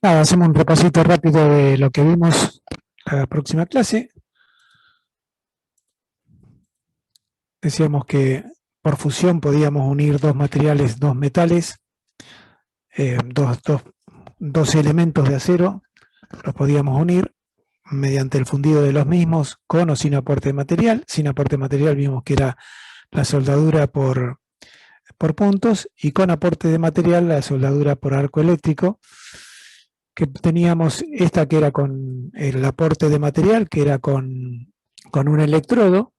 Nada, hacemos un repasito rápido de lo que vimos la próxima clase. Decíamos que por fusión podíamos unir dos materiales, dos metales, dos elementos de acero, los podíamos unir mediante el fundido de los mismos, con o sin aporte de material. Sin aporte de material vimos que era la soldadura por puntos, y con aporte de material la soldadura por arco eléctrico, que teníamos esta que era con el aporte de material, que era con un electrodo,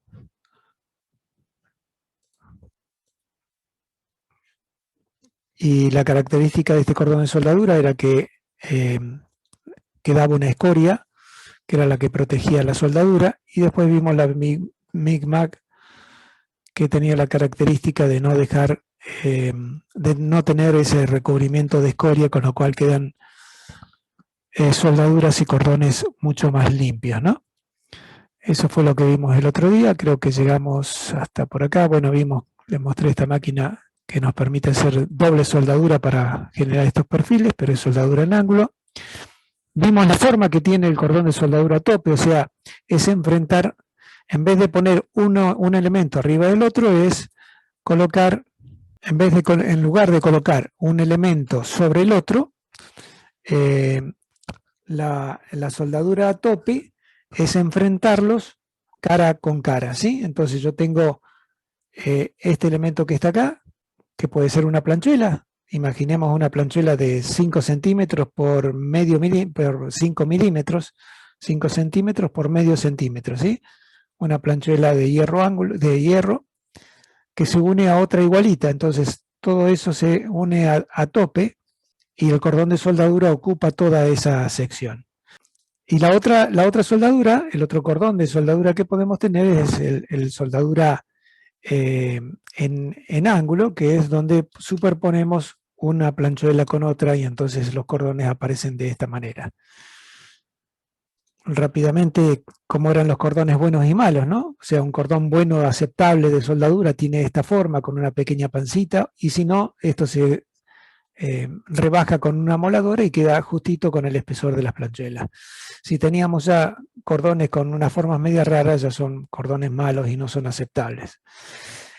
y la característica de este cordón de soldadura era que eh, quedaba una escoria, que era la que protegía la soldadura, y después vimos la MIG-MAG, que tenía la característica de no dejar, de no tener ese recubrimiento de escoria, con lo cual quedan soldaduras y cordones mucho más limpios, ¿no? Eso fue lo que vimos el otro día, creo que llegamos hasta por acá. Bueno, vimos, les mostré esta máquina que nos permite hacer doble soldadura para generar estos perfiles, pero es soldadura en ángulo. Vimos la forma que tiene el cordón de soldadura a tope, o sea, es enfrentar, en vez de poner un elemento arriba del otro, es colocar, en lugar de colocar un elemento sobre el otro, eh, la soldadura a tope es enfrentarlos cara con cara, ¿sí? Entonces yo tengo este elemento que está acá, que puede ser una planchuela. Imaginemos una planchuela de 5 centímetros por por 5 milímetros, 5 centímetros por medio centímetro, ¿sí? Una planchuela de hierro que se une a otra igualita. Entonces todo eso se une a tope, y el cordón de soldadura ocupa toda esa sección. Y la otra soldadura, el otro cordón de soldadura que podemos tener es el soldadura en ángulo, que es donde superponemos una planchuela con otra, y entonces los cordones aparecen de esta manera. Rápidamente, cómo eran los cordones buenos y malos, ¿no? O sea, un cordón bueno aceptable de soldadura tiene esta forma, con una pequeña pancita, y si no, esto se rebaja con una moladora y queda justito con el espesor de las planchuelas. Si teníamos ya cordones con unas formas medias raras, ya son cordones malos y no son aceptables.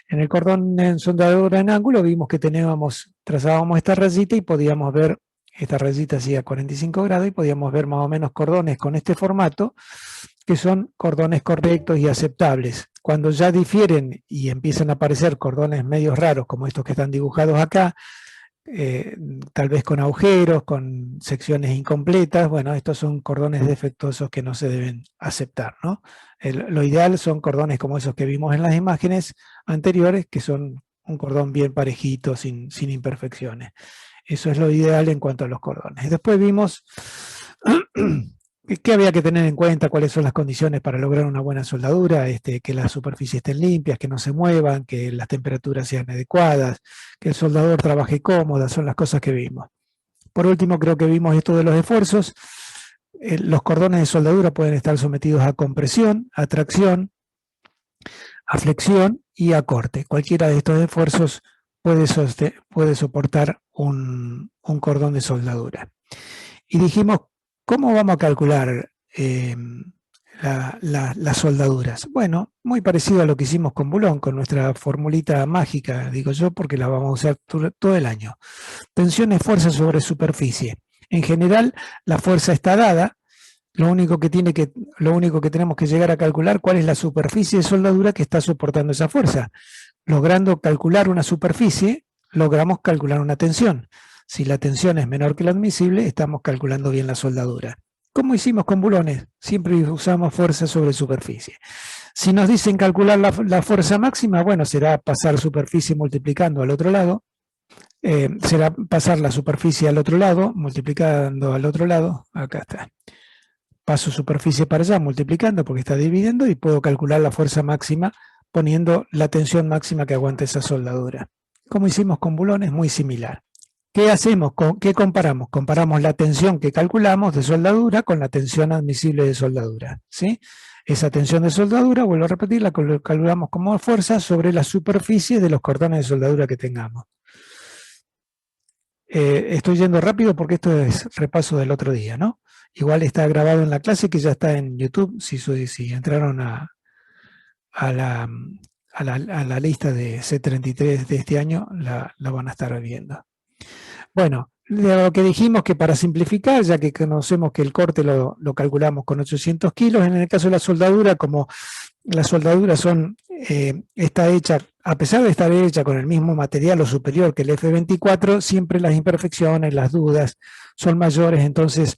En el cordón en soldadura en ángulo vimos que trazábamos esta rayita y podíamos ver, esta rayita hacía 45 grados, y podíamos ver más o menos cordones con este formato, que son cordones correctos y aceptables. Cuando ya difieren y empiezan a aparecer cordones medios raros, como estos que están dibujados acá, tal vez con agujeros, con secciones incompletas, bueno, estos son cordones defectuosos que no se deben aceptar, ¿no? Lo ideal son cordones como esos que vimos en las imágenes anteriores, que son un cordón bien parejito, sin imperfecciones. Eso es lo ideal en cuanto a los cordones. Después vimos qué había que tener en cuenta, cuáles son las condiciones para lograr una buena soldadura, que las superficies estén limpias, que no se muevan, que las temperaturas sean adecuadas, que el soldador trabaje cómoda, son las cosas que vimos. Por último, creo que vimos esto de los esfuerzos. Los cordones de soldadura pueden estar sometidos a compresión, a tracción, a flexión y a corte. Cualquiera de estos esfuerzos puede soportar un cordón de soldadura. Y dijimos, ¿cómo vamos a calcular las soldaduras? Bueno, muy parecido a lo que hicimos con Boulogne, con nuestra formulita mágica, digo yo, porque la vamos a usar todo el año. Tensión es fuerza sobre superficie. En general, la fuerza está dada. Lo único que tenemos que llegar a calcular, cuál es la superficie de soldadura que está soportando esa fuerza. Logrando calcular una superficie, logramos calcular una tensión. Si la tensión es menor que la admisible, estamos calculando bien la soldadura. Como hicimos con bulones, siempre usamos fuerza sobre superficie. Si nos dicen calcular la fuerza máxima, bueno, será pasar superficie multiplicando al otro lado, será pasar la superficie al otro lado, multiplicando al otro lado, acá está. Paso superficie para allá, multiplicando porque está dividiendo, y puedo calcular la fuerza máxima poniendo la tensión máxima que aguante esa soldadura. Como hicimos con bulones, muy similar. ¿Qué hacemos? ¿Qué comparamos? Comparamos la tensión que calculamos de soldadura con la tensión admisible de soldadura, ¿sí? Esa tensión de soldadura, vuelvo a repetir, la calculamos como fuerza sobre la superficie de los cordones de soldadura que tengamos. Estoy yendo rápido porque esto es repaso del otro día, ¿no? Igual está grabado en la clase que ya está en YouTube, si entraron a la, a la lista de C33 de este año, la van a estar viendo. Bueno, lo que dijimos que para simplificar, ya que conocemos que el corte lo calculamos con 800 kilos, en el caso de la soldadura, como la soldadura está hecha, a pesar de estar hecha con el mismo material o superior que el F24, siempre las imperfecciones, las dudas son mayores, entonces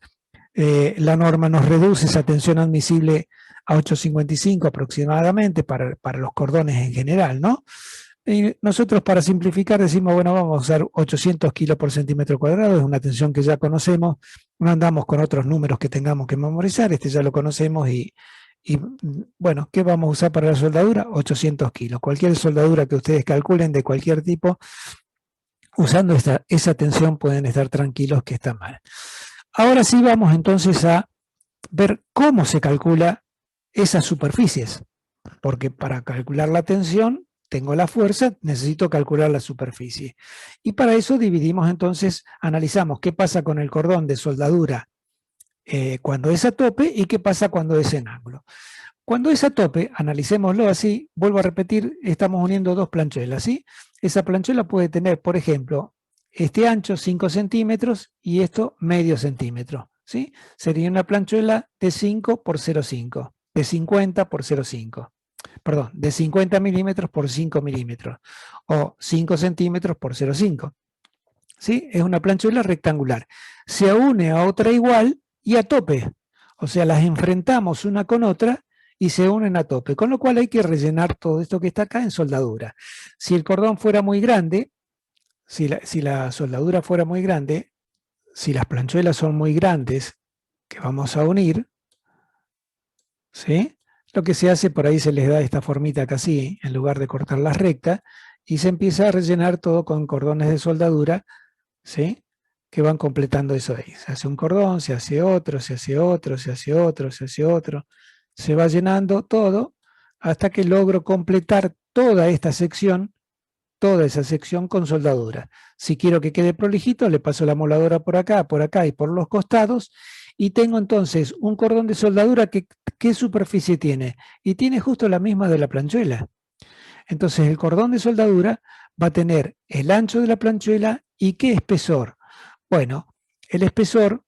la norma nos reduce esa tensión admisible a 8,55 aproximadamente para los cordones en general, ¿no? Y nosotros para simplificar decimos, bueno, vamos a usar 800 kilos por centímetro cuadrado, es una tensión que ya conocemos, no andamos con otros números que tengamos que memorizar, este ya lo conocemos y bueno, ¿qué vamos a usar para la soldadura? 800 kilos. Cualquier soldadura que ustedes calculen de cualquier tipo, usando esa tensión pueden estar tranquilos que está mal. Ahora sí vamos entonces a ver cómo se calcula esas superficies, porque para calcular la tensión tengo la fuerza, necesito calcular la superficie. Y para eso dividimos entonces, analizamos qué pasa con el cordón de soldadura cuando es a tope y qué pasa cuando es en ángulo. Cuando es a tope, analicémoslo así, vuelvo a repetir, estamos uniendo dos planchuelas, ¿sí? Esa planchuela puede tener, por ejemplo, este ancho 5 centímetros y esto medio centímetro, ¿sí? Sería una planchuela de 5 por 0,5, de 50 por 0,5. Perdón, de 50 milímetros por 5 milímetros, o 5 centímetros por 0,5. ¿Sí? Es una planchuela rectangular. Se une a otra igual y a tope. O sea, las enfrentamos una con otra y se unen a tope. Con lo cual hay que rellenar todo esto que está acá en soldadura. Si el cordón fuera muy grande, si la soldadura fuera muy grande, si las planchuelas son muy grandes, que vamos a unir, ¿sí? Lo que se hace, por ahí se les da esta formita acá así, en lugar de cortarlas rectas, y se empieza a rellenar todo con cordones de soldadura, ¿sí? Que van completando eso ahí. Se hace un cordón, se hace otro, se hace otro, se hace otro, se hace otro. Se va llenando todo hasta que logro completar toda esta sección, toda esa sección con soldadura. Si quiero que quede prolijito, le paso la moladora por acá y por los costados, y tengo entonces un cordón de soldadura que, ¿qué superficie tiene? Y tiene justo la misma de la planchuela. Entonces el cordón de soldadura va a tener el ancho de la planchuela y ¿qué espesor? Bueno, el espesor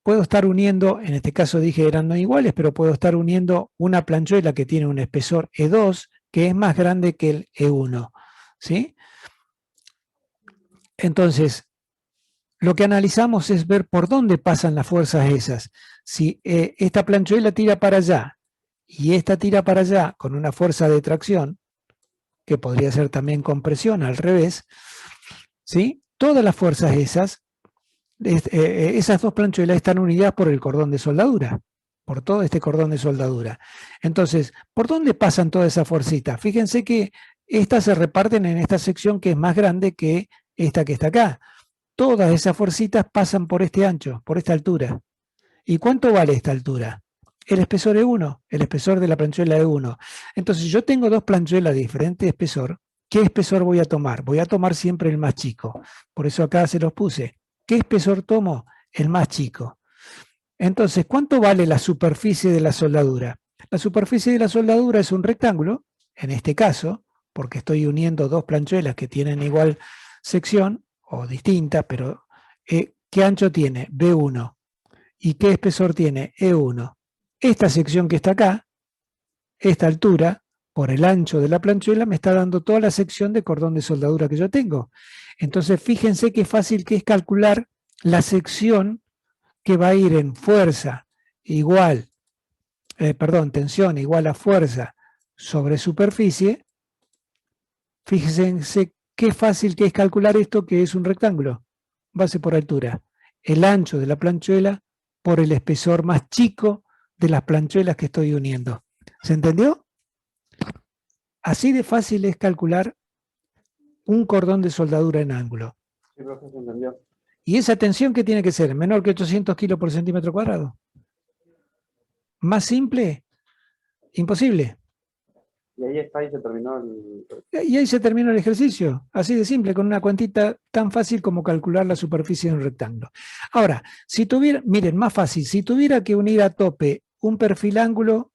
puedo estar uniendo, en este caso dije eran no iguales, pero puedo estar uniendo una planchuela que tiene un espesor E2 que es más grande que el E1, ¿sí? Entonces, lo que analizamos es ver por dónde pasan las fuerzas esas. Si esta planchuela tira para allá y esta tira para allá con una fuerza de tracción, que podría ser también compresión al revés, ¿sí? Todas las fuerzas esas dos planchuelas están unidas por el cordón de soldadura, por todo este cordón de soldadura. Entonces, ¿por dónde pasan todas esas fuercitas? Fíjense que estas se reparten en esta sección que es más grande que esta que está acá. Todas esas fuercitas pasan por este ancho, por esta altura. ¿Y cuánto vale esta altura? El espesor E1, el espesor de la planchuela E1. Entonces, yo tengo dos planchuelas de diferente espesor. ¿Qué espesor voy a tomar? Voy a tomar siempre el más chico. Por eso acá se los puse. ¿Qué espesor tomo? El más chico. Entonces, ¿cuánto vale la superficie de la soldadura? La superficie de la soldadura es un rectángulo, en este caso, porque estoy uniendo dos planchuelas que tienen igual sección, o distinta, pero ¿qué ancho tiene? B1. ¿Y qué espesor tiene? E1. Esta sección que está acá, esta altura, por el ancho de la planchuela, me está dando toda la sección de cordón de soldadura que yo tengo. Entonces, fíjense qué fácil que es calcular la sección que va a ir en fuerza igual, tensión igual a fuerza sobre superficie. Fíjense qué fácil que es calcular esto, que es un rectángulo, base por altura. El ancho de la planchuela por el espesor más chico de las planchuelas que estoy uniendo. ¿Se entendió? Así de fácil es calcular un cordón de soldadura en ángulo. Sí, profe, se entendió. ¿Y esa tensión qué tiene que ser? ¿Menor que 800 kilos por centímetro cuadrado? ¿Más simple? Imposible. Y ahí está, ahí se terminó el... Y ahí se terminó el ejercicio, así de simple, con una cuentita tan fácil como calcular la superficie de un rectángulo. Ahora, si tuviera, miren, más fácil, si tuviera que unir a tope un perfilángulo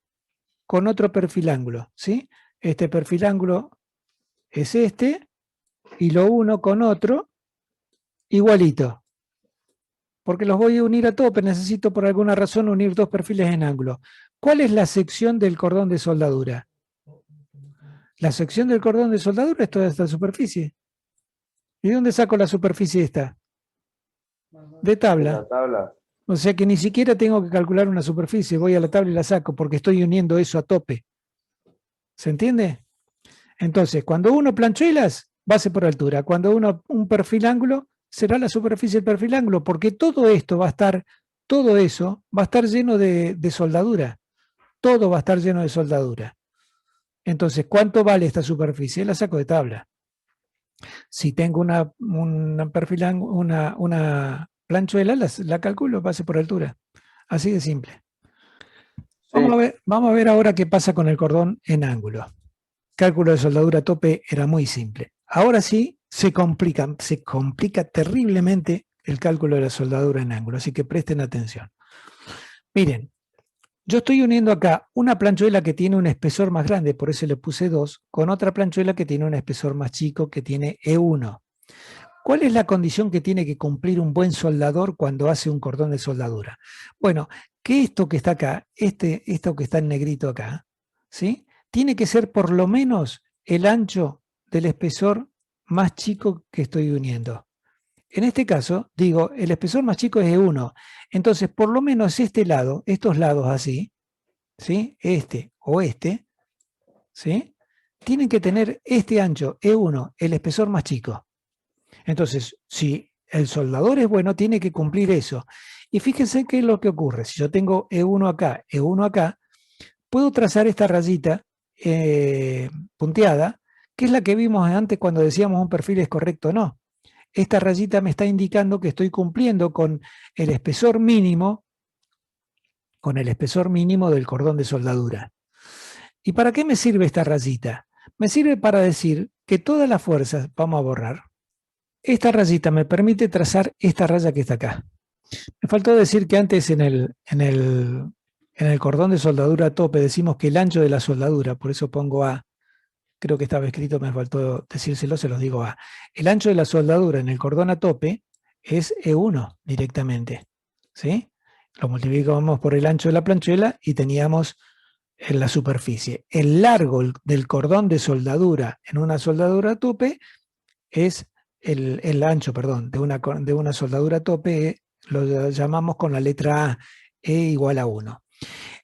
con otro perfilángulo, ¿sí? Este perfilángulo es este, y lo uno con otro igualito. Porque los voy a unir a tope, necesito por alguna razón unir dos perfiles en ángulo. ¿Cuál es la sección del cordón de soldadura? La sección del cordón de soldadura es toda esta superficie. ¿Y dónde saco la superficie esta? De de tabla. la tabla. O sea que ni siquiera tengo que calcular una superficie, voy a la tabla y la saco porque estoy uniendo eso a tope. ¿Se entiende? Entonces, cuando uno planchuelas, base por altura. Cuando uno un perfil ángulo, será la superficie del perfil ángulo, porque todo esto va a estar, todo eso va a estar lleno de soldadura. Todo va a estar lleno de soldadura. Entonces, ¿cuánto vale esta superficie? La saco de tabla. Si tengo una planchuela, la calculo base por altura. Así de simple. Sí, Vamos a ver ahora qué pasa con el cordón en ángulo. Cálculo de soldadura a tope era muy simple. Ahora sí se complica terriblemente el cálculo de la soldadura en ángulo, así que presten atención. Miren, yo estoy uniendo acá una planchuela que tiene un espesor más grande, por eso le puse 2, con otra planchuela que tiene un espesor más chico, que tiene E1. ¿Cuál es la condición que tiene que cumplir un buen soldador cuando hace un cordón de soldadura? Bueno, que esto que está acá, esto que está en negrito acá, ¿sí? Tiene que ser por lo menos el ancho del espesor más chico que estoy uniendo. En este caso, digo, el espesor más chico es E1. Entonces, por lo menos este lado, estos lados así, ¿sí? Este o este, ¿sí? Tienen que tener este ancho, E1, el espesor más chico. Entonces, si el soldador es bueno, tiene que cumplir eso. Y fíjense qué es lo que ocurre. Si yo tengo E1 acá, E1 acá, puedo trazar esta rayita punteada, que es la que vimos antes cuando decíamos un perfil es correcto o no. Esta rayita me está indicando que estoy cumpliendo con el espesor mínimo, del cordón de soldadura. ¿Y para qué me sirve esta rayita? Me sirve para decir que todas las fuerzas, vamos a borrar, esta rayita me permite trazar esta raya que está acá. Me faltó decir que antes en el cordón de soldadura a tope decimos que el ancho de la soldadura, por eso pongo A, creo que estaba escrito, me faltó decírselo, se los digo A. El ancho de la soldadura en el cordón a tope es E1 directamente, ¿sí? Lo multiplicamos por el ancho de la planchuela y teníamos en la superficie. El largo del cordón de soldadura en una soldadura a tope es el ancho, perdón, de una soldadura a tope, lo llamamos con la letra A, E igual a 1.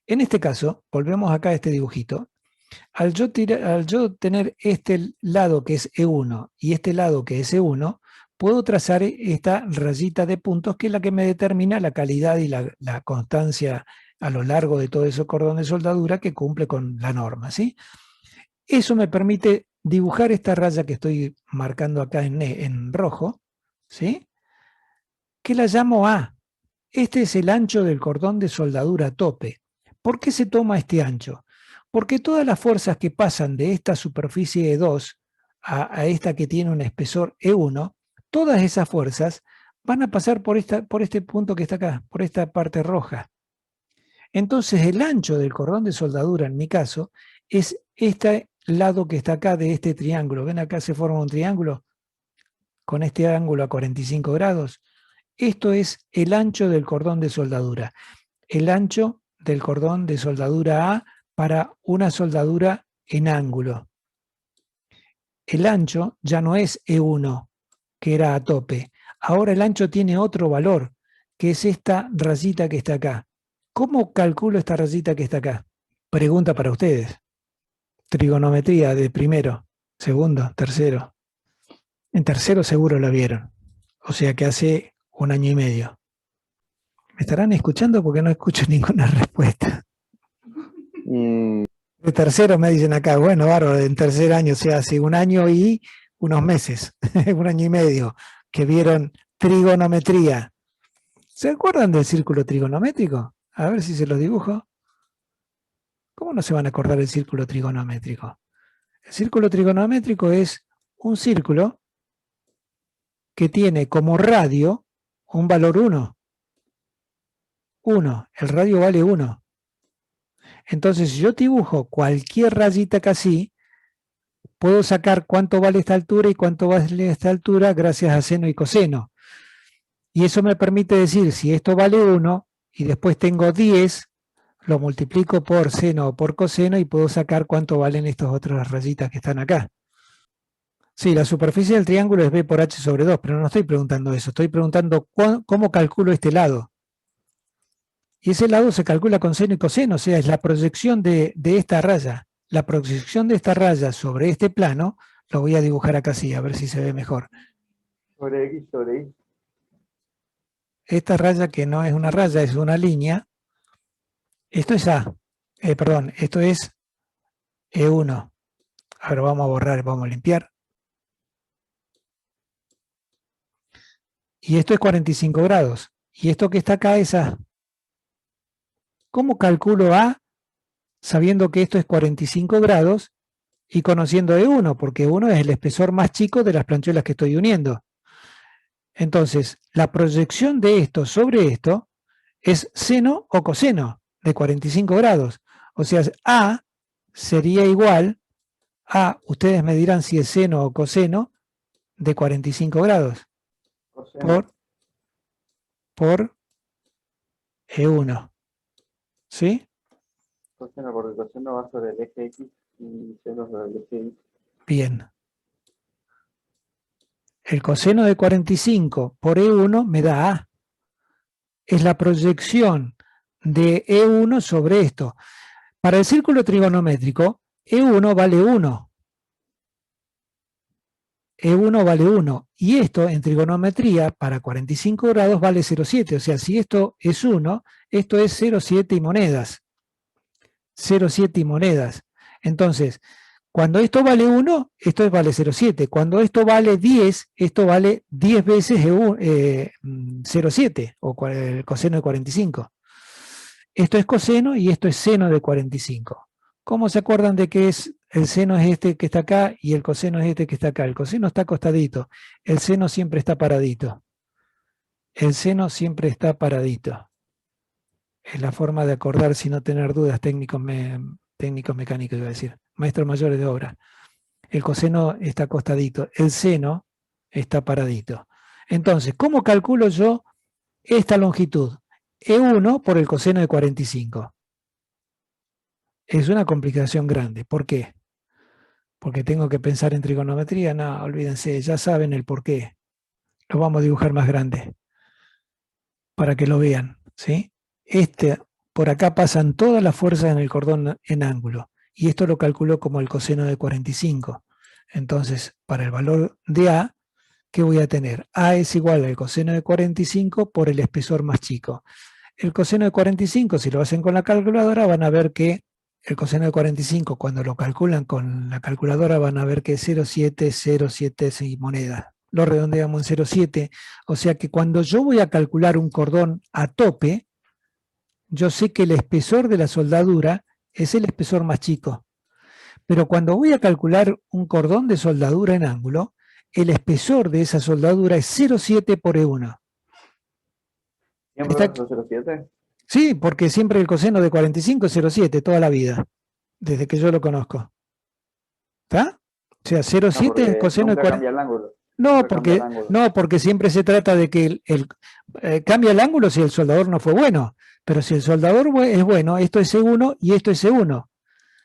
En este caso, volvemos acá a este dibujito. Al yo tener este lado que es E1 y este lado que es E1, puedo trazar esta rayita de puntos que es la que me determina la calidad y la constancia a lo largo de todo ese cordón de soldadura que cumple con la norma, ¿sí? Eso me permite dibujar esta raya que estoy marcando acá en rojo, ¿sí? Que la llamo A. Este es el ancho del cordón de soldadura a tope. ¿Por qué se toma este ancho? Porque todas las fuerzas que pasan de esta superficie E2 a esta que tiene un espesor E1, todas esas fuerzas van a pasar por este punto que está acá, por esta parte roja. Entonces el ancho del cordón de soldadura, en mi caso, es este lado que está acá de este triángulo. ¿Ven acá se forma un triángulo con este ángulo a 45 grados? Esto es el ancho del cordón de soldadura. El ancho del cordón de soldadura A para una soldadura en ángulo. El ancho ya no es E1, que era a tope. Ahora el ancho tiene otro valor, que es esta rayita que está acá. ¿Cómo calculo esta rayita que está acá? Pregunta para ustedes. Trigonometría de primero, segundo, tercero. En tercero seguro la vieron. O sea que hace un año y medio. ¿Me estarán escuchando? Porque no escucho ninguna respuesta. De tercero me dicen acá, bueno, bárbaro, en tercer año, o sea, hace un año y unos meses, un año y medio, que vieron trigonometría. ¿Se acuerdan del círculo trigonométrico? A ver si se los dibujo. ¿Cómo no se van a acordar del círculo trigonométrico? El círculo trigonométrico es un círculo que tiene como radio un valor 1. 1. El radio vale 1. Entonces, si yo dibujo cualquier rayita que así, puedo sacar cuánto vale esta altura y cuánto vale esta altura gracias a seno y coseno. Y eso me permite decir, si esto vale 1 y después tengo 10, lo multiplico por seno o por coseno y puedo sacar cuánto valen estas otras rayitas que están acá. Sí, la superficie del triángulo es b por h sobre 2, pero no estoy preguntando eso, estoy preguntando cómo calculo este lado. Y ese lado se calcula con seno y coseno, o sea, es la proyección de esta raya. La proyección de esta raya sobre este plano, lo voy a dibujar acá así, a ver si se ve mejor. Sobre X sobre Y. Esta raya que no es una raya, es una línea. Esto es A, perdón, esto es E1. Ahora vamos a borrar, vamos a limpiar. Y esto es 45 grados. Y esto que está acá es A. ¿Cómo calculo A sabiendo que esto es 45 grados y conociendo E1? Porque E1 es el espesor más chico de las planchuelas que estoy uniendo. Entonces, la proyección de esto sobre esto es seno o coseno de 45 grados. O sea, A sería igual a, ustedes me dirán si es seno o coseno, de 45 grados Coseno. por E1. ¿Sí? Coseno, porque coseno va sobre el eje X y seno sobre el eje Y. Bien. El coseno de 45 por E1 me da A. Es la proyección de E1 sobre esto. Para el círculo trigonométrico, E1 vale 1. E1 vale 1. Y esto en trigonometría, para 45 grados, vale 0,7. O sea, si esto es 1, esto es 0,7 y monedas. 0,7 y monedas. Entonces, cuando esto vale 1, esto vale 0,7. Cuando esto vale 10, esto vale 10 veces 0,7 o el coseno de 45. Esto es coseno y esto es seno de 45. ¿Cómo se acuerdan de que el seno es este que está acá y el coseno es este que está acá? El coseno está acostadito, el seno siempre está paradito. El seno siempre está paradito. Es la forma de acordar sin no tener dudas técnicos mecánicos, iba a decir, maestros mayores de obra. El coseno está acostadito, el seno está paradito. Entonces, ¿cómo calculo yo esta longitud? E1 por el coseno de 45. Es una complicación grande. ¿Por qué? Porque tengo que pensar en trigonometría. No, olvídense, ya saben el por qué. Lo vamos a dibujar más grande para que lo vean, ¿sí? Por acá pasan todas las fuerzas en el cordón en ángulo. Y esto lo calculo como el coseno de 45. Entonces, para el valor de A, ¿qué voy a tener? A es igual al coseno de 45 por el espesor más chico. El coseno de 45, si lo hacen con la calculadora, van a ver que el coseno de 45, cuando lo calculan con la calculadora, van a ver que es 0,707 y monedas. Lo redondeamos en 0,7. O sea que cuando yo voy a calcular un cordón a tope, yo sé que el espesor de la soldadura es el espesor más chico. Pero cuando voy a calcular un cordón de soldadura en ángulo, el espesor de esa soldadura es 0,7 por E1. ¿Siempre es 0,7? Sí, porque siempre el coseno de 45 es 0,7 toda la vida, desde que yo lo conozco. ¿Está? O sea, 0,7 es el coseno de 40. Cambia el ángulo. No, porque siempre se trata de que cambia el ángulo si el soldador no fue bueno. Pero si el soldador es bueno, esto es E1 y esto es E1.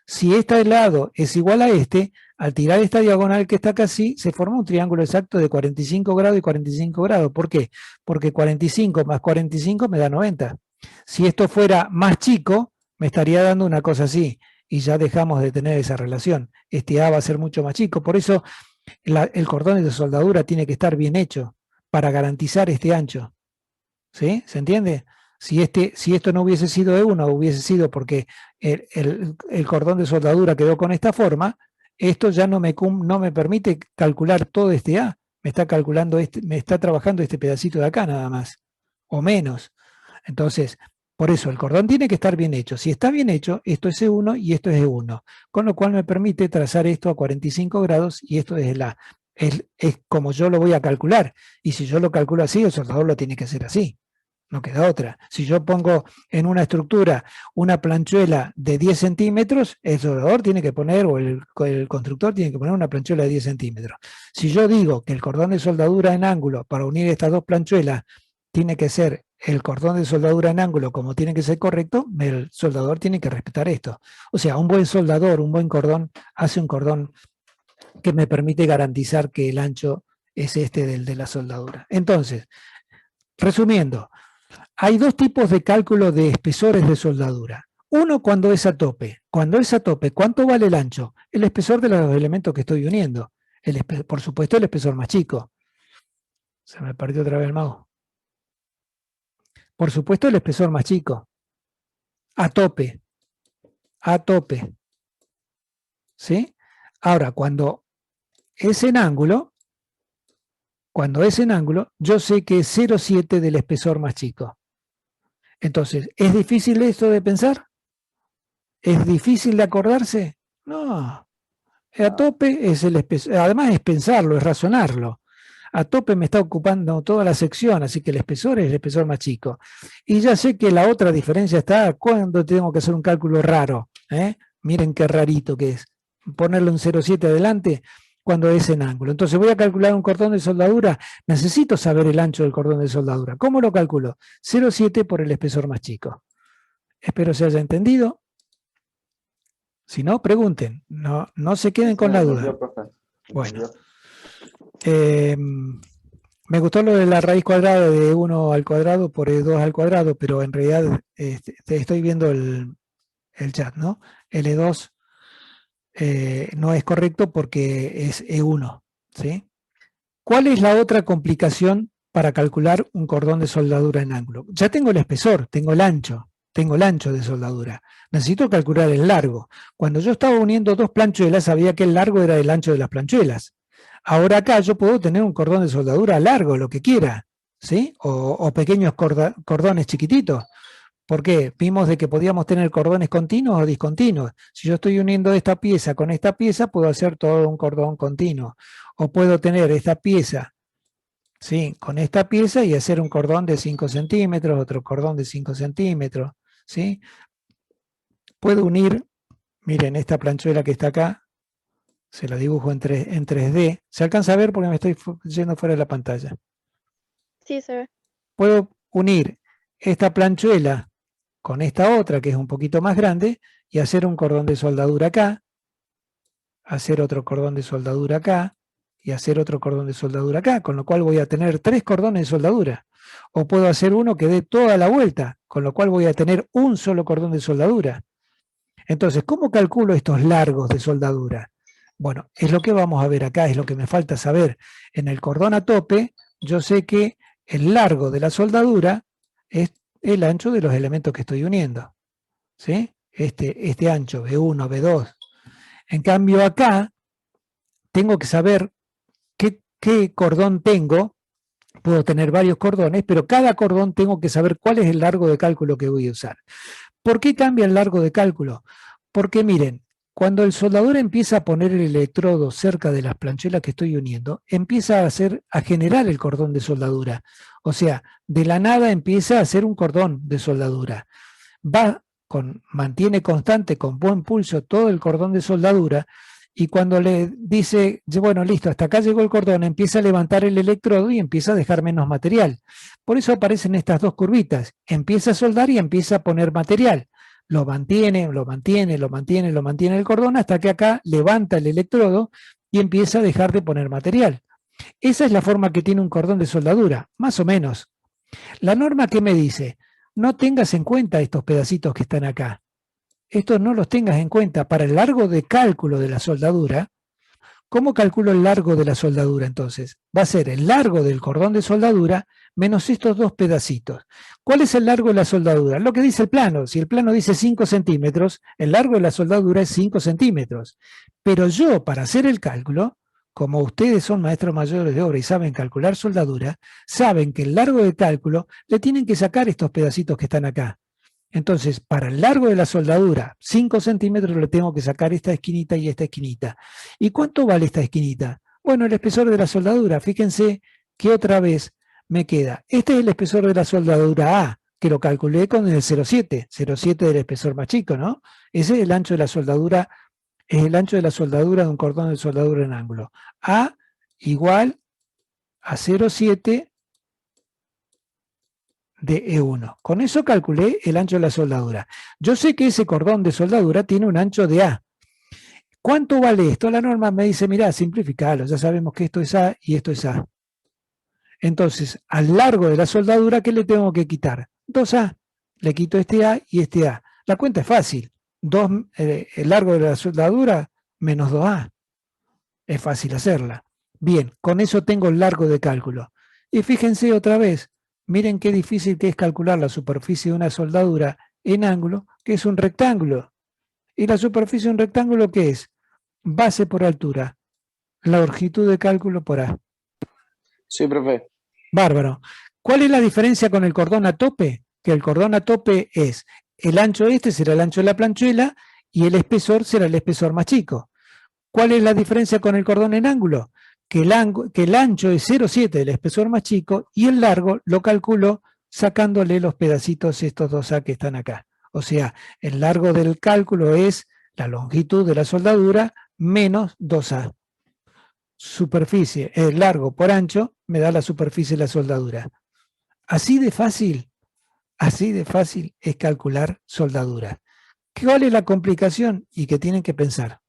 Si este lado es igual a este, al tirar esta diagonal que está acá así, se forma un triángulo exacto de 45 grados y 45 grados. ¿Por qué? Porque 45 más 45 me da 90. Si esto fuera más chico, me estaría dando una cosa así, y ya dejamos de tener esa relación. Este A va a ser mucho más chico. Por eso el cordón de soldadura tiene que estar bien hecho para garantizar este ancho. ¿Sí? ¿Se entiende? Si esto no hubiese sido E1, hubiese sido porque el cordón de soldadura quedó con esta forma, esto ya no me permite calcular todo este A. Me está trabajando este pedacito de acá nada más, o menos. Entonces, Por eso el cordón tiene que estar bien hecho. Si está bien hecho, esto es E1 y esto es E1. Con lo cual me permite trazar esto a 45 grados y esto es es como yo lo voy a calcular. Y si yo lo calculo así, el soldador lo tiene que hacer así. No queda otra. Si yo pongo en una estructura una planchuela de 10 centímetros, el soldador tiene que poner, o el constructor tiene que poner una planchuela de 10 centímetros. Si yo digo que el cordón de soldadura en ángulo para unir estas dos planchuelas tiene que ser el cordón de soldadura en ángulo como tiene que ser correcto, el soldador tiene que respetar esto. O sea, un buen soldador, un buen cordón, hace un cordón que me permite garantizar que el ancho es este del de la soldadura. Entonces, resumiendo, hay dos tipos de cálculo de espesores de soldadura. Uno cuando es a tope. Cuando es a tope, ¿cuánto vale el ancho? El espesor de los elementos que estoy uniendo. Por supuesto, el espesor más chico. Se me perdió otra vez el mouse. Por supuesto, el espesor más chico. A tope. A tope. ¿Sí? Ahora, cuando es en ángulo, yo sé que es 0,7 del espesor más chico. Entonces, ¿es difícil esto de pensar? ¿Es difícil de acordarse? No. A tope es el espesor. Además es pensarlo, es razonarlo. A tope me está ocupando toda la sección, así que el espesor es el espesor más chico. Y ya sé que la otra diferencia está cuando tengo que hacer un cálculo raro. Miren qué rarito que es. Ponerle un 0,7 adelante cuando es en ángulo. Entonces voy a calcular un cordón de soldadura. Necesito saber el ancho del cordón de soldadura. ¿Cómo lo calculo? 0,7 por el espesor más chico. Espero se haya entendido. Si no, pregunten. No, no se queden con la duda. Bueno. Me gustó lo de la raíz cuadrada de 1 al cuadrado por E2 al cuadrado, pero en realidad estoy viendo el chat, ¿no? El E2 no es correcto porque es E1, ¿sí? ¿Cuál es la otra complicación para calcular un cordón de soldadura en ángulo? Ya tengo el espesor, tengo el ancho de soldadura. Necesito calcular el largo. Cuando yo estaba uniendo dos planchuelas, sabía que el largo era el ancho de las planchuelas. Ahora acá yo puedo tener un cordón de soldadura largo, lo que quiera, ¿sí? O pequeños cordones chiquititos. ¿Por qué? Vimos de que podíamos tener cordones continuos o discontinuos. Si yo estoy uniendo esta pieza con esta pieza, puedo hacer todo un cordón continuo. O puedo tener esta pieza, ¿sí?, con esta pieza y hacer un cordón de 5 centímetros, otro cordón de 5 centímetros, ¿sí? Puedo unir, miren, esta planchuela que está acá, se la dibujo en 3D. ¿Se alcanza a ver porque me estoy yendo fuera de la pantalla? Sí, se ve. Puedo unir esta planchuela con esta otra, que es un poquito más grande, y hacer un cordón de soldadura acá, hacer otro cordón de soldadura acá, y hacer otro cordón de soldadura acá, con lo cual voy a tener 3 cordones de soldadura. O puedo hacer uno que dé toda la vuelta, con lo cual voy a tener un solo cordón de soldadura. Entonces, ¿cómo calculo estos largos de soldadura? Bueno, es lo que vamos a ver acá, es lo que me falta saber. En el cordón a tope, yo sé que el largo de la soldadura es el ancho de los elementos que estoy uniendo. ¿Sí? Este ancho, B1, B2. En cambio acá, tengo que saber qué cordón tengo. Puedo tener varios cordones, pero cada cordón tengo que saber cuál es el largo de cálculo que voy a usar. ¿Por qué cambia el largo de cálculo? Porque miren, cuando el soldador empieza a poner el electrodo cerca de las planchuelas que estoy uniendo, empieza a generar el cordón de soldadura. O sea, de la nada empieza a hacer un cordón de soldadura. Mantiene constante, con buen pulso, todo el cordón de soldadura, y cuando le dice, bueno, listo, hasta acá llegó el cordón, empieza a levantar el electrodo y empieza a dejar menos material. Por eso aparecen estas dos curvitas. Empieza a soldar y empieza a poner material. Lo mantiene el cordón hasta que acá levanta el electrodo y empieza a dejar de poner material. Esa es la forma que tiene un cordón de soldadura, más o menos. La norma, ¿qué me dice? No tengas en cuenta estos pedacitos que están acá. Estos no los tengas en cuenta. Para el largo de cálculo de la soldadura, ¿cómo calculo el largo de la soldadura entonces? Va a ser el largo del cordón de soldadura menos estos dos pedacitos. ¿Cuál es el largo de la soldadura? Lo que dice el plano. Si el plano dice 5 centímetros, el largo de la soldadura es 5 centímetros. Pero yo, para hacer el cálculo, como ustedes son maestros mayores de obra y saben calcular soldadura, saben que el largo de cálculo le tienen que sacar estos pedacitos que están acá. Entonces, para el largo de la soldadura, 5 centímetros, le tengo que sacar esta esquinita y esta esquinita. ¿Y cuánto vale esta esquinita? Bueno, el espesor de la soldadura. Fíjense que otra vez me queda. Este es el espesor de la soldadura A, que lo calculé con el 0,7. 0,7 del espesor más chico, ¿no? Ese es el ancho de la soldadura, es el ancho de la soldadura de un cordón de soldadura en ángulo. A igual a 0,7 de E1. Con eso calculé el ancho de la soldadura. Yo sé que ese cordón de soldadura tiene un ancho de A. ¿Cuánto vale esto? La norma me dice, mirá, simplificalo, ya sabemos que esto es A y esto es A. Entonces, al largo de la soldadura, ¿qué le tengo que quitar? 2A. Le quito este A y este A. La cuenta es fácil. El largo de la soldadura menos 2A. Es fácil hacerla. Bien, con eso tengo el largo de cálculo. Y fíjense otra vez, miren qué difícil que es calcular la superficie de una soldadura en ángulo, que es un rectángulo. ¿Y la superficie de un rectángulo qué es? Base por altura. La longitud de cálculo por A. Sí, profe. Bárbaro. ¿Cuál es la diferencia con el cordón a tope? Que el cordón a tope es, el ancho este será el ancho de la planchuela y el espesor será el espesor más chico. ¿Cuál es la diferencia con el cordón en ángulo? Que el ancho es 0,7 del espesor más chico y el largo lo calculo sacándole los pedacitos estos 2A que están acá. O sea, el largo del cálculo es la longitud de la soldadura menos 2A. Superficie, el largo por ancho, me da la superficie de la soldadura. Así de fácil es calcular soldadura. ¿Cuál es la complicación? Y que tienen que pensar.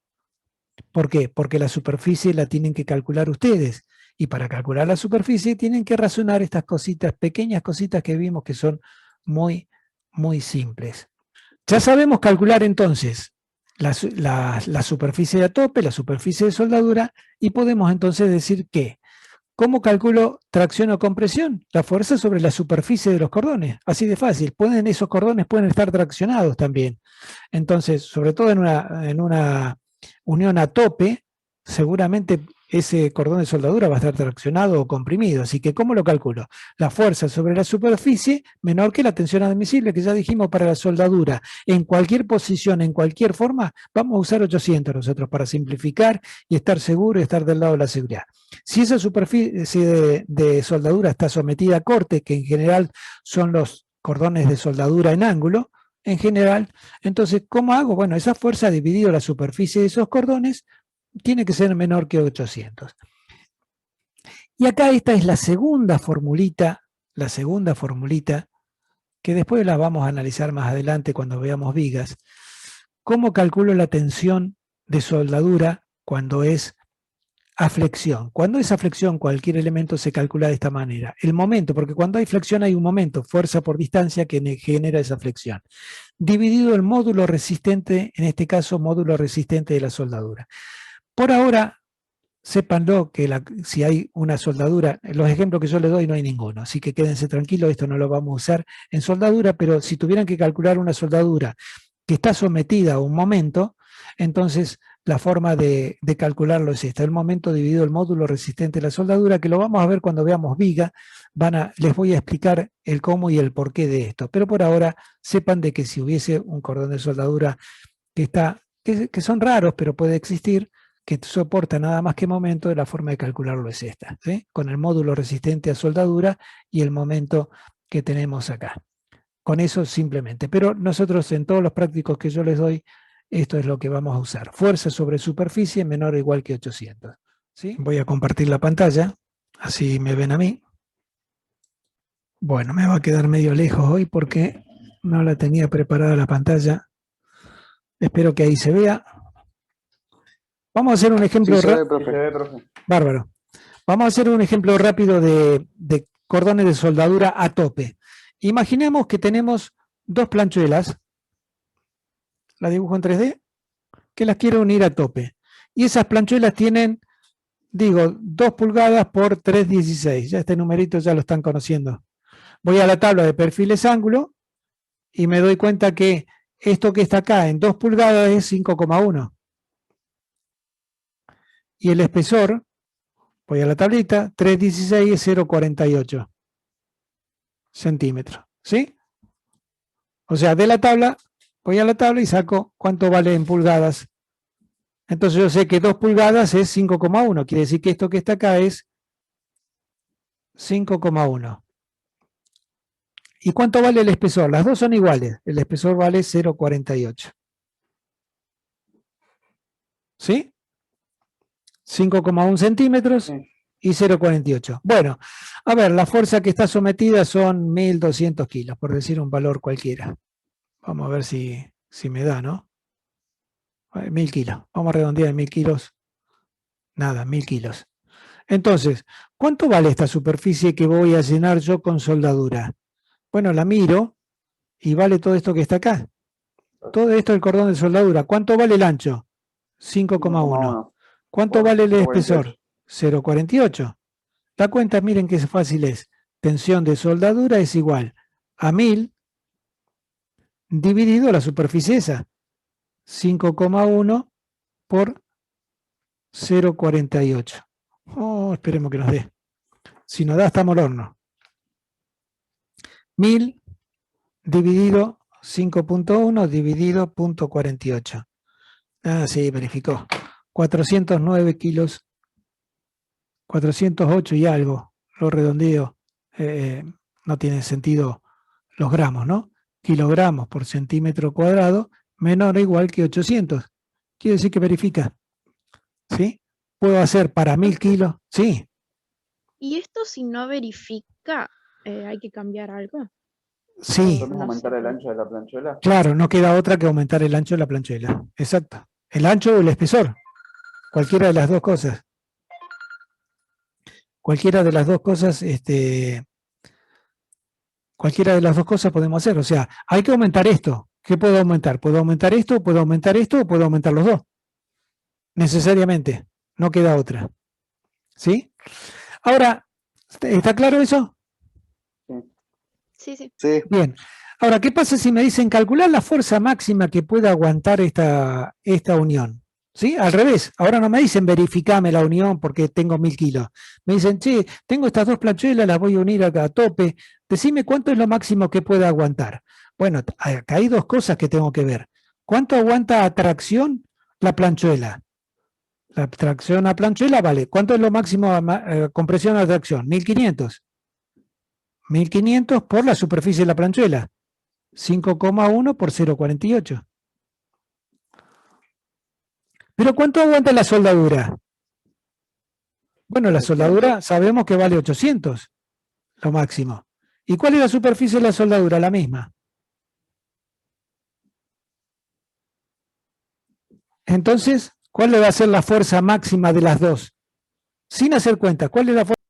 ¿Por qué? Porque la superficie la tienen que calcular ustedes. Y para calcular la superficie tienen que razonar estas cositas, pequeñas cositas que vimos que son muy, muy simples. Ya sabemos calcular entonces la superficie de a tope, la superficie de soldadura, y podemos entonces decir que, ¿cómo calculo tracción o compresión? La fuerza sobre la superficie de los cordones. Así de fácil. Esos cordones pueden estar traccionados también. Entonces, sobre todo en una unión a tope, seguramente ese cordón de soldadura va a estar traccionado o comprimido. Así que, ¿cómo lo calculo? La fuerza sobre la superficie menor que la tensión admisible, que ya dijimos para la soldadura. En cualquier posición, en cualquier forma, vamos a usar 800 nosotros para simplificar y estar seguro y estar del lado de la seguridad. Si esa superficie de soldadura está sometida a corte, que en general son los cordones de soldadura en ángulo, en general, entonces, ¿cómo hago? Bueno, esa fuerza dividido la superficie de esos cordones tiene que ser menor que 800. Y acá esta es la segunda formulita, que después la vamos a analizar más adelante cuando veamos vigas. ¿Cómo calculo la tensión de soldadura cuando es a flexión? Cuando es a flexión, cualquier elemento se calcula de esta manera. El momento, porque cuando hay flexión hay un momento, fuerza por distancia, que genera esa flexión. Dividido el módulo resistente, en este caso módulo resistente de la soldadura. Por ahora, sépanlo que si hay una soldadura, los ejemplos que yo les doy no hay ninguno, así que quédense tranquilos, esto no lo vamos a usar en soldadura, pero si tuvieran que calcular una soldadura que está sometida a un momento, entonces la forma de calcularlo es esta: el momento dividido el módulo resistente de la soldadura, que lo vamos a ver cuando veamos viga. Les voy a explicar el cómo y el porqué de esto, pero por ahora sepan de que si hubiese un cordón de soldadura que son raros, pero puede existir, que soporta nada más que momento, la forma de calcularlo es esta, ¿sí? Con el módulo resistente a soldadura y el momento que tenemos acá. Con eso simplemente. Pero nosotros en todos los prácticos que yo les doy, esto es lo que vamos a usar. Fuerza sobre superficie menor o igual que 800. ¿Sí? Voy a compartir la pantalla, así me ven a mí. Bueno, me va a quedar medio lejos hoy porque no la tenía preparada la pantalla. Espero que ahí se vea. Vamos a hacer un ejemplo rápido. Bárbaro. Vamos a hacer un ejemplo rápido de cordones de soldadura a tope. Imaginemos que tenemos dos planchuelas, la dibujo en 3D, que las quiero unir a tope. Y esas planchuelas tienen, 2 pulgadas por 3,16. Ya este numerito ya lo están conociendo. Voy a la tabla de perfiles ángulo y me doy cuenta que esto que está acá en 2 pulgadas es 5,1. Y el espesor, voy a la tablita, 3,16 es 0,48 centímetros. ¿Sí? O sea, de la tabla, voy a la tabla y saco cuánto vale en pulgadas. Entonces yo sé que 2 pulgadas es 5,1. Quiere decir que esto que está acá es 5,1. ¿Y cuánto vale el espesor? Las dos son iguales. El espesor vale 0,48. ¿Sí? 5,1 centímetros Sí. y 0,48. Bueno, a ver, la fuerza que está sometida son 1.200 kilos, por decir un valor cualquiera. Vamos a ver si me da, ¿no? 1.000 kilos. Vamos a redondear en 1.000 kilos. Nada, 1.000 kilos. Entonces, ¿cuánto vale esta superficie que voy a llenar yo con soldadura? Bueno, la miro y vale todo esto que está acá. Todo esto el cordón de soldadura. ¿Cuánto vale el ancho? 5,1. ¿Cuánto por vale el 0,48. espesor? 0,48. La cuenta, miren qué fácil es. Tensión de soldadura es igual a 1.000 dividido la superficie esa. 5,1 por 0,48. Oh, esperemos que nos dé. Si nos da, estamos al horno. 1.000 dividido 5,1 dividido 0,48. Ah, sí, verificó. 409 kilos, 408 y algo. Lo redondeo. No tiene sentido los gramos, ¿no? Kilogramos por centímetro cuadrado menor o igual que 800. Quiere decir que verifica. ¿Sí? Puedo hacer para 1.000 kilos. Sí, ¿Y esto si no verifica, hay que cambiar algo? sí. ¿Podemos No aumentar sé, el ancho de la planchuela? Claro, no queda otra que aumentar el ancho de la planchuela. Exacto. El ancho o el espesor. Cualquiera de las dos cosas. Cualquiera de las dos cosas, cualquiera de las dos cosas podemos hacer. O sea, hay que aumentar esto. ¿Qué puedo aumentar? ¿Puedo aumentar esto? ¿Puedo aumentar esto? ¿O puedo aumentar los dos? Necesariamente. No queda otra. ¿Sí? Ahora, ¿está claro eso? Sí, sí. Sí. Bien. Ahora, ¿qué pasa si me dicen calcular la fuerza máxima que pueda aguantar esta unión? ¿Sí? Al revés. Ahora no me dicen verificame la unión porque tengo 1.000 kilos. Me dicen, che, tengo estas dos planchuelas, las voy a unir acá a tope. Decime cuánto es lo máximo que pueda aguantar. Bueno, acá hay dos cosas que tengo que ver. ¿Cuánto aguanta a tracción la planchuela? La tracción a planchuela vale. ¿Cuánto es lo máximo a compresión a tracción? 1.500. 1.500 por la superficie de la planchuela. 5,1 por 0,48. ¿Pero cuánto aguanta la soldadura? Bueno, la 800. soldadura sabemos que vale 800, lo máximo. ¿Y cuál es la superficie de la soldadura? La misma. Entonces, ¿cuál le va a ser la fuerza máxima de las dos? Sin hacer cuenta, ¿cuál es la fuerza?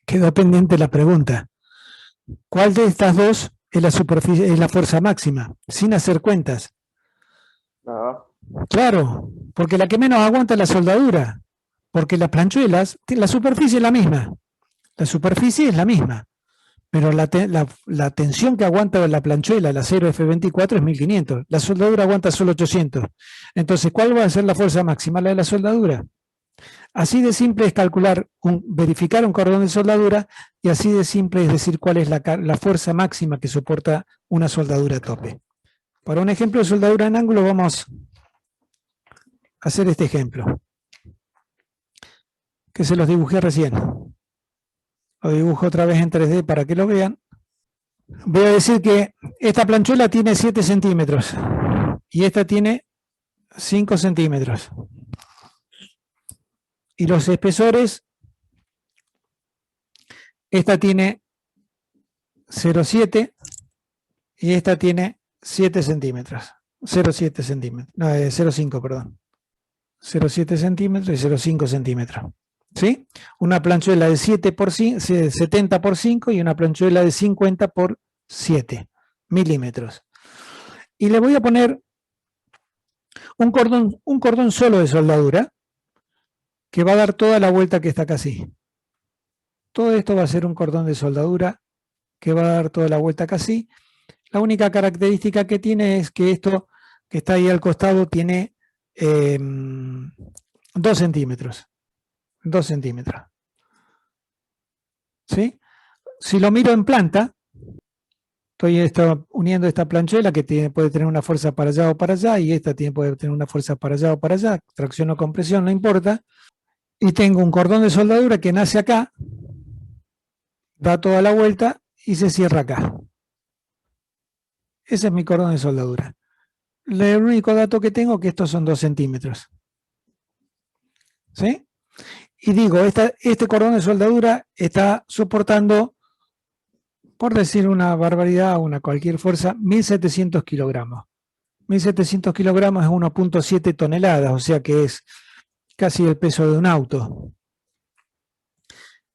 Quedó pendiente la pregunta. ¿Cuál de estas dos es la superficie, es la fuerza máxima? Sin hacer cuentas. Claro, porque la que menos aguanta es la soldadura. Porque las planchuelas, la superficie es la misma. La superficie es la misma. Pero la tensión que aguanta la planchuela, la 0F24, es 1.500. La soldadura aguanta solo 800. Entonces, ¿cuál va a ser la fuerza máxima? La de la soldadura. Así de simple es verificar un cordón de soldadura y así de simple es decir cuál es la fuerza máxima que soporta una soldadura a tope. Para un ejemplo de soldadura en ángulo vamos a hacer este ejemplo, que se los dibujé recién. Lo dibujo otra vez en 3D para que lo vean. Voy a decir que esta planchuela tiene 7 centímetros y esta tiene 5 centímetros. Y los espesores, esta tiene 0,7 y esta tiene 7 centímetros. 0,7 centímetros, no, 0,5, perdón. 0,7 centímetros y 0,5 centímetros. ¿Sí? Una planchuela de 7 por 5, 70 por 5 y una planchuela de 50 por 7 milímetros. Y le voy a poner un cordón solo de soldadura que va a dar toda la vuelta que está acá así. Todo esto va a ser un cordón de soldadura que va a dar toda la vuelta acá así. La única característica que tiene es que esto que está ahí al costado tiene 2 centímetros. 2 centímetros. ¿Sí? Si lo miro en planta, Estoy uniendo esta planchuela que puede tener una fuerza para allá o para allá, y esta puede tener una fuerza para allá o para allá, tracción o compresión, no importa. Y tengo un cordón de soldadura que nace acá, da toda la vuelta y se cierra acá. Ese es mi cordón de soldadura. El único dato que tengo es que estos son 2 centímetros. ¿Sí? Y digo, este cordón de soldadura está soportando, por decir una barbaridad, cualquier fuerza, 1700 kilogramos. 1700 kilogramos es 1.7 toneladas, o sea que es casi el peso de un auto.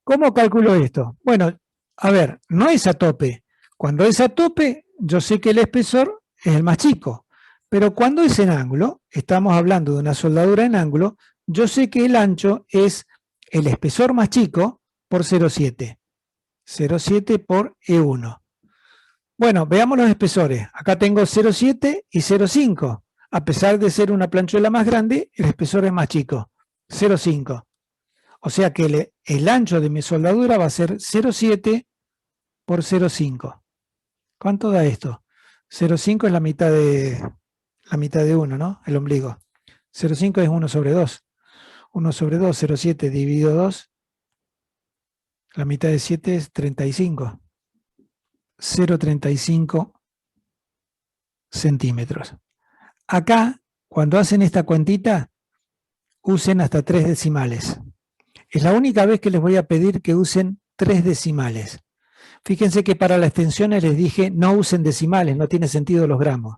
¿Cómo calculo esto? Bueno, a ver, no es a tope. Cuando es a tope, yo sé que el espesor es el más chico. Pero cuando es en ángulo, estamos hablando de una soldadura en ángulo, yo sé que el ancho es el espesor más chico por 0,7. 0,7 por E1. Bueno, veamos los espesores. Acá tengo 0,7 y 0,5. A pesar de ser una planchuela más grande, el espesor es más chico. 0,5. O sea que el ancho de mi soldadura va a ser 0,7 por 0,5. ¿Cuánto da esto? 0,5 es la mitad de 1, ¿no? El ombligo. 0,5 es 1 sobre 2. 1 sobre 2, 0,7 dividido 2. La mitad de 7 es 35. 0,35 centímetros. Acá, cuando hacen esta cuentita, usen hasta 3 decimales. Es la única vez que les voy a pedir que usen 3 decimales. Fíjense que para las extensiones les dije no usen decimales, no tiene sentido los gramos.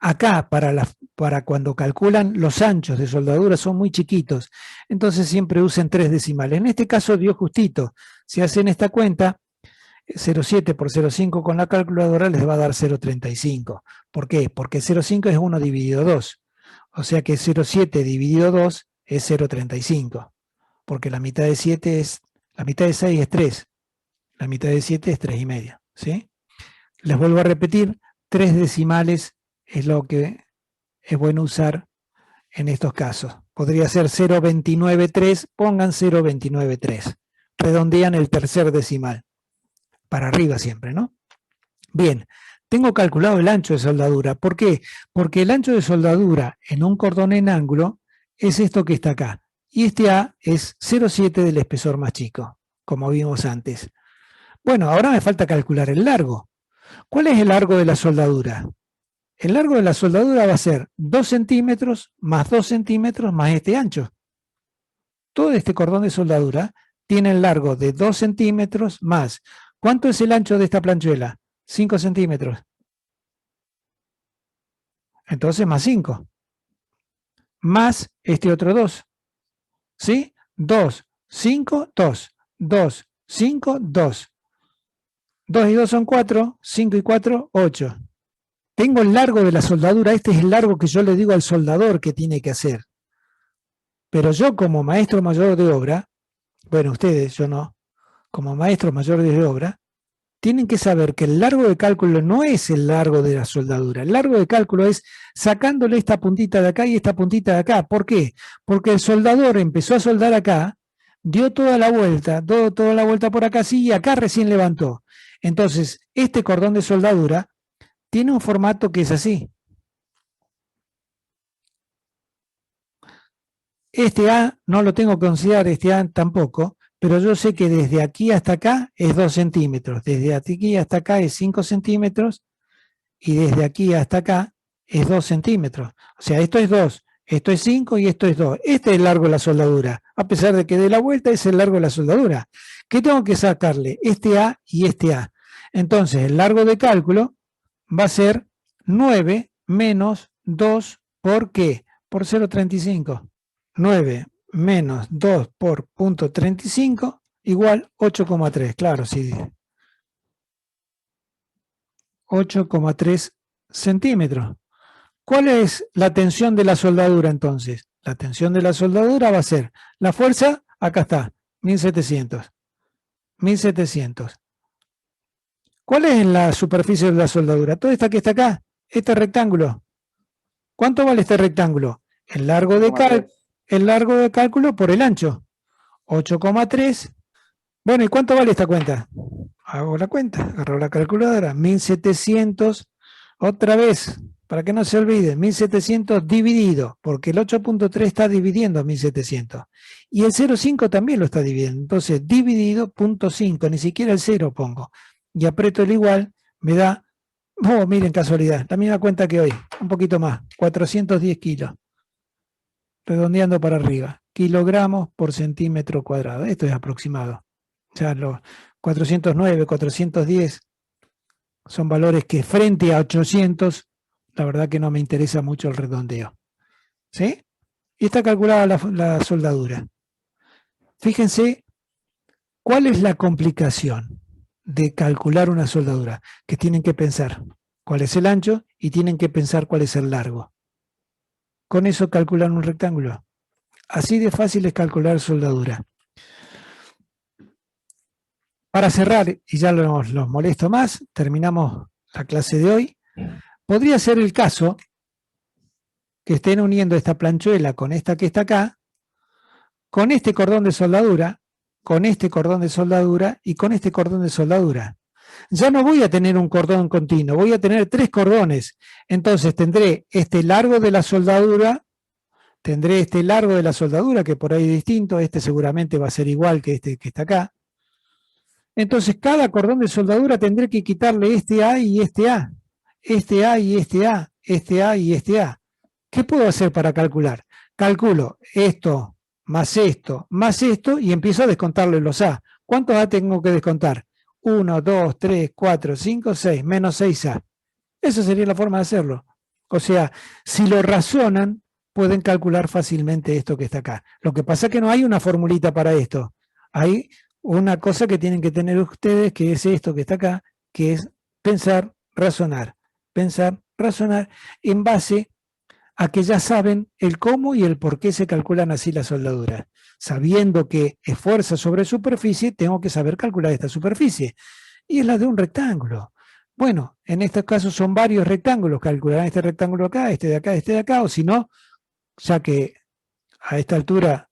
Acá, para cuando calculan, los anchos de soldadura son muy chiquitos, entonces siempre usen 3 decimales. En este caso dio justito. Si hacen esta cuenta, 0,7 por 0,5 con la calculadora les va a dar 0,35. ¿Por qué? Porque 0,5 es 1 dividido 2. O sea que 0,7 dividido 2 es 0,35. Porque la mitad de 6 es 3. La mitad de 7 es 3,5. ¿Sí? Les vuelvo a repetir, 3 decimales es lo que es bueno usar en estos casos. Podría ser 0,293, pongan 0,293. Redondean el tercer decimal. Para arriba siempre, ¿no? Bien, tengo calculado el ancho de soldadura. ¿Por qué? Porque el ancho de soldadura en un cordón en ángulo es esto que está acá. Y este A es 0,7 del espesor más chico, como vimos antes. Bueno, ahora me falta calcular el largo. ¿Cuál es el largo de la soldadura? El largo de la soldadura va a ser 2 centímetros más 2 centímetros más este ancho. Todo este cordón de soldadura tiene el largo de 2 centímetros más. ¿Cuánto es el ancho de esta planchuela? 5 centímetros. Entonces más 5. Más este otro 2. ¿Sí? 2, 5, 2. 2, 5, 2. 2 y 2 son 4, 5 y 4, 8. Tengo el largo de la soldadura, este es el largo que yo le digo al soldador que tiene que hacer. Pero yo como maestro mayor de obra, bueno, ustedes, yo no, como maestro mayor de obra, tienen que saber que el largo de cálculo no es el largo de la soldadura. El largo de cálculo es sacándole esta puntita de acá y esta puntita de acá. ¿Por qué? Porque el soldador empezó a soldar acá, dio toda la vuelta por acá, sí, y acá recién levantó. Entonces, este cordón de soldadura tiene un formato que es así. Este A no lo tengo que considerar, este A tampoco, pero yo sé que desde aquí hasta acá es 2 centímetros, desde aquí hasta acá es 5 centímetros y desde aquí hasta acá es 2 centímetros. O sea, esto es 2, esto es 5 y esto es 2. Este es el largo de la soldadura. A pesar de que dé la vuelta es el largo de la soldadura. ¿Qué tengo que sacarle? Este A y este A. Entonces, el largo de cálculo va a ser 9 menos 2 por ¿qué? Por 0,35. 9 menos 2 por 0,35 igual 8,3. Claro, sí. 8,3 centímetros. ¿Cuál es la tensión de la soldadura entonces? La tensión de la soldadura va a ser la fuerza, acá está, 1700. 1700. ¿Cuál es la superficie de la soldadura? Toda esta que está acá, este rectángulo. ¿Cuánto vale este rectángulo? El largo de cálculo por el ancho. 8,3. Bueno, ¿y cuánto vale esta cuenta? hago la cuenta, agarro la calculadora, 1700, otra vez, para que no se olviden, 1700 dividido, porque el 8.3 está dividiendo 1700. Y el 0,5 también lo está dividiendo. Entonces, dividido 0.5, ni siquiera el 0 pongo. Y aprieto el igual, me da, oh, miren, casualidad, la misma cuenta que hoy, un poquito más, 410 kilos. Redondeando para arriba, kilogramos por centímetro cuadrado. Esto es aproximado. O sea, los 409, 410 son valores que frente a 800, la verdad que no me interesa mucho el redondeo. ¿Sí? Y está calculada la soldadura. Fíjense, ¿cuál es la complicación de calcular una soldadura? Que tienen que pensar cuál es el ancho y tienen que pensar cuál es el largo. Con eso calculan un rectángulo. Así de fácil es calcular soldadura. Para cerrar, y ya los molesto más, terminamos la clase de hoy. Podría ser el caso que estén uniendo esta planchuela con esta que está acá, con este cordón de soldadura, con este cordón de soldadura y con este cordón de soldadura. Ya no voy a tener un cordón continuo, voy a tener 3 cordones. Entonces tendré este largo de la soldadura, que por ahí es distinto, este seguramente va a ser igual que este que está acá. Entonces cada cordón de soldadura tendré que quitarle este A y este A, este A y este A, este A y este A. ¿Qué puedo hacer para calcular? Calculo esto más esto más esto y empiezo a descontarle los A. ¿Cuántos A tengo que descontar? 1, 2, 3, 4, 5, 6, menos 6A. Esa sería la forma de hacerlo. O sea, si lo razonan, pueden calcular fácilmente esto que está acá. Lo que pasa es que no hay una formulita para esto. Hay una cosa que tienen que tener ustedes, que es esto que está acá, que es pensar, razonar en base a que ya saben el cómo y el por qué se calculan así las soldaduras. Sabiendo que es fuerza sobre superficie, tengo que saber calcular esta superficie. Y es la de un rectángulo. Bueno, en este caso son varios rectángulos, calcularán este rectángulo acá, este de acá, o si no, ya que a esta altura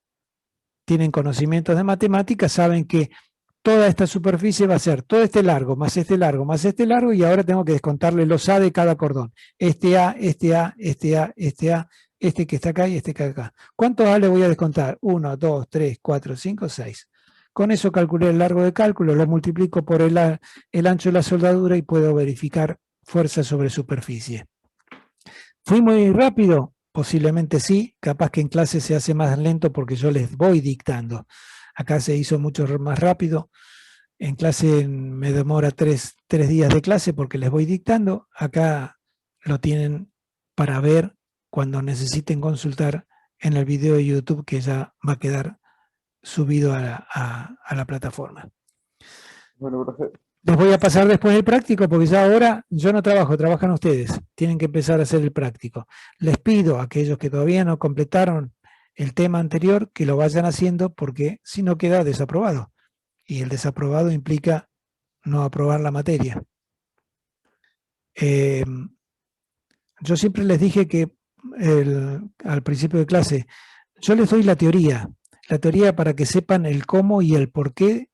tienen conocimientos de matemáticas, saben que toda esta superficie va a ser todo este largo, más este largo, más este largo, y ahora tengo que descontarle los A de cada cordón. Este A, este A, este A, este A, este que está acá y este que está acá. ¿Cuántos A le voy a descontar? 1, 2, 3, 4, 5, 6. Con eso calculé el largo de cálculo, lo multiplico por el ancho de la soldadura y puedo verificar fuerza sobre superficie. ¿Fui muy rápido? Posiblemente sí, capaz que en clase se hace más lento porque yo les voy dictando. Acá se hizo mucho más rápido. En clase me demora 3 días de clase porque les voy dictando. Acá lo tienen para ver cuando necesiten consultar en el video de YouTube que ya va a quedar subido a la plataforma. Bueno, profe. Les voy a pasar después el práctico porque ya ahora yo no trabajo, trabajan ustedes. Tienen que empezar a hacer el práctico. Les pido a aquellos que todavía no completaron el tema anterior que lo vayan haciendo porque si no queda desaprobado. Y el desaprobado implica no aprobar la materia. Yo siempre les dije que al principio de clase, yo les doy la teoría para que sepan el cómo y el por qué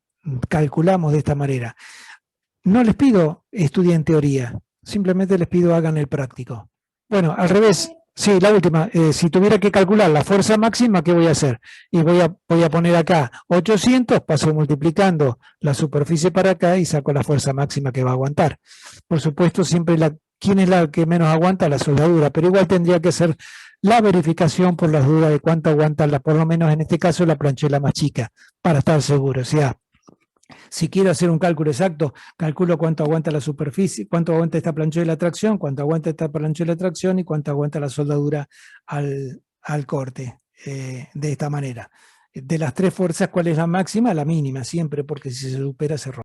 calculamos de esta manera. No les pido estudien teoría, simplemente les pido hagan el práctico. Bueno, al revés, sí, la última, si tuviera que calcular la fuerza máxima, ¿qué voy a hacer? Y voy a poner acá 800, paso multiplicando la superficie para acá y saco la fuerza máxima que va a aguantar. Por supuesto, siempre ¿quién es la que menos aguanta? La soldadura, pero igual tendría que ser la verificación por las dudas de cuánto aguanta, por lo menos en este caso, la planchuela más chica, para estar seguro. O sea, si quiero hacer un cálculo exacto, calculo cuánto aguanta la superficie, cuánto aguanta esta planchuela de tracción, cuánto aguanta esta planchuela de tracción y cuánto aguanta la soldadura al corte, de esta manera. De las 3 fuerzas, ¿cuál es la máxima? La mínima, siempre, porque si se supera se rompe.